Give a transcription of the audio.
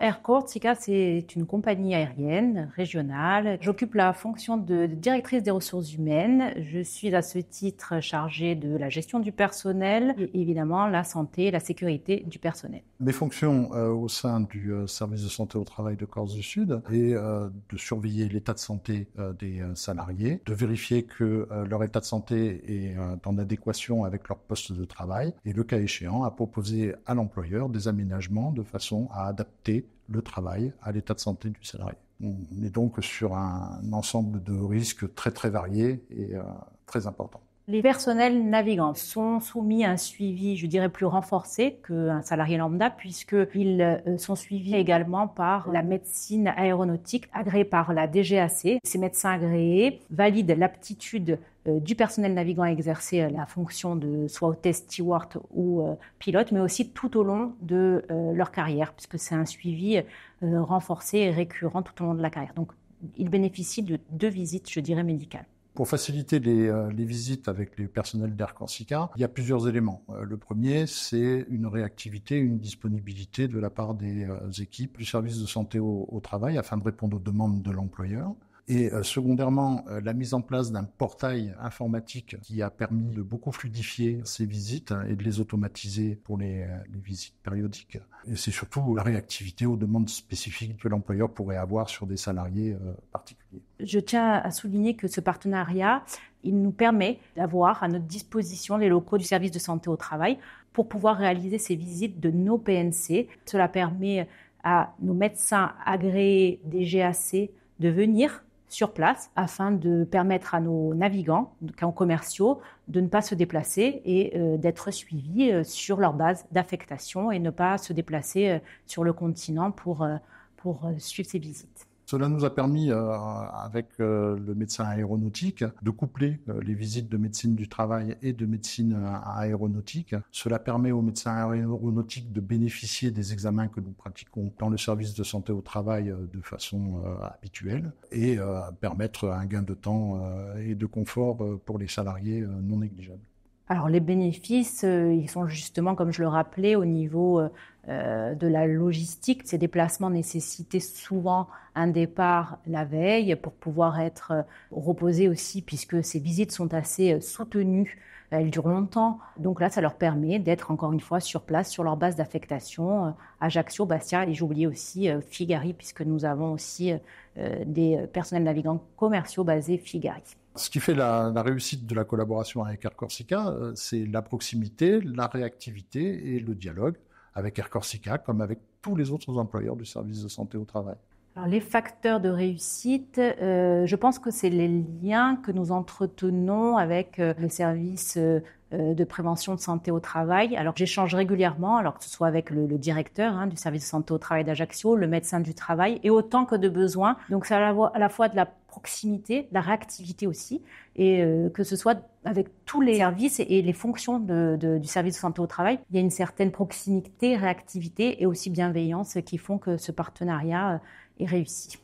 Air Corsica, c'est une compagnie aérienne régionale. J'occupe la fonction de directrice des ressources humaines. Je suis à ce titre chargée de la gestion du personnel et évidemment la santé et la sécurité du personnel. Mes fonctions au sein du service de santé au travail de Corse du Sud est de surveiller l'état de santé des salariés, de vérifier que leur état de santé est en adéquation avec leur poste de travail et le cas échéant à proposer à l'employeur des aménagements de façon à adapter le travail à l'état de santé du salarié. On est donc sur un ensemble de risques très très variés et très importants. Les personnels navigants sont soumis à un suivi, je dirais, plus renforcé qu'un salarié lambda, puisqu'ils sont suivis également par la médecine aéronautique agréée par la DGAC. Ces médecins agréés valident l'aptitude du personnel navigant à exercer la fonction de soit hôtesse, steward ou pilote, mais aussi tout au long de leur carrière, puisque c'est un suivi renforcé et récurrent tout au long de la carrière. Donc, ils bénéficient de 2 visites, je dirais, médicales. Pour faciliter les visites avec les personnels d'Air Corsica, il y a plusieurs éléments. Le premier, c'est une réactivité, une disponibilité de la part des équipes du service de santé au travail afin de répondre aux demandes de l'employeur. Et secondairement, la mise en place d'un portail informatique qui a permis de beaucoup fluidifier ces visites et de les automatiser pour les visites périodiques. Et c'est surtout la réactivité aux demandes spécifiques que l'employeur pourrait avoir sur des salariés particuliers. Je tiens à souligner que ce partenariat, il nous permet d'avoir à notre disposition les locaux du service de santé au travail pour pouvoir réaliser ces visites de nos PNC. Cela permet à nos médecins agréés des GAC de venir sur place afin de permettre à nos navigants, aux commerciaux, de ne pas se déplacer et d'être suivis sur leur base d'affectation et ne pas se déplacer sur le continent pour suivre ces visites. Cela nous a permis, avec le médecin aéronautique, de coupler les visites de médecine du travail et de médecine aéronautique. Cela permet aux médecins aéronautiques de bénéficier des examens que nous pratiquons dans le service de santé au travail de façon habituelle et permettre un gain de temps et de confort pour les salariés non négligeables. Alors les bénéfices, ils sont justement, comme je le rappelais, au niveau de la logistique. Ces déplacements nécessitaient souvent un départ la veille pour pouvoir être reposés aussi, puisque ces visites sont assez soutenues. Elles durent longtemps. Donc là, ça leur permet d'être encore une fois sur place, sur leur base d'affectation, Ajaccio, Bastia, et j'oubliais aussi Figari, puisque nous avons aussi des personnels navigants commerciaux basés Figari. Ce qui fait la réussite de la collaboration avec Air Corsica, c'est la proximité, la réactivité et le dialogue avec Air Corsica, comme avec tous les autres employeurs du service de santé au travail. Alors, les facteurs de réussite, je pense que c'est les liens que nous entretenons avec le service de prévention de santé au travail. Alors, j'échange régulièrement, alors que ce soit avec le directeur du service de santé au travail d'Ajaccio, le médecin du travail, et autant que de besoin. Donc, c'est à la fois de la proximité, de la réactivité aussi, et que ce soit avec tous les services et les fonctions du service de santé au travail, il y a une certaine proximité, réactivité et aussi bienveillance qui font que ce partenariat est réussi.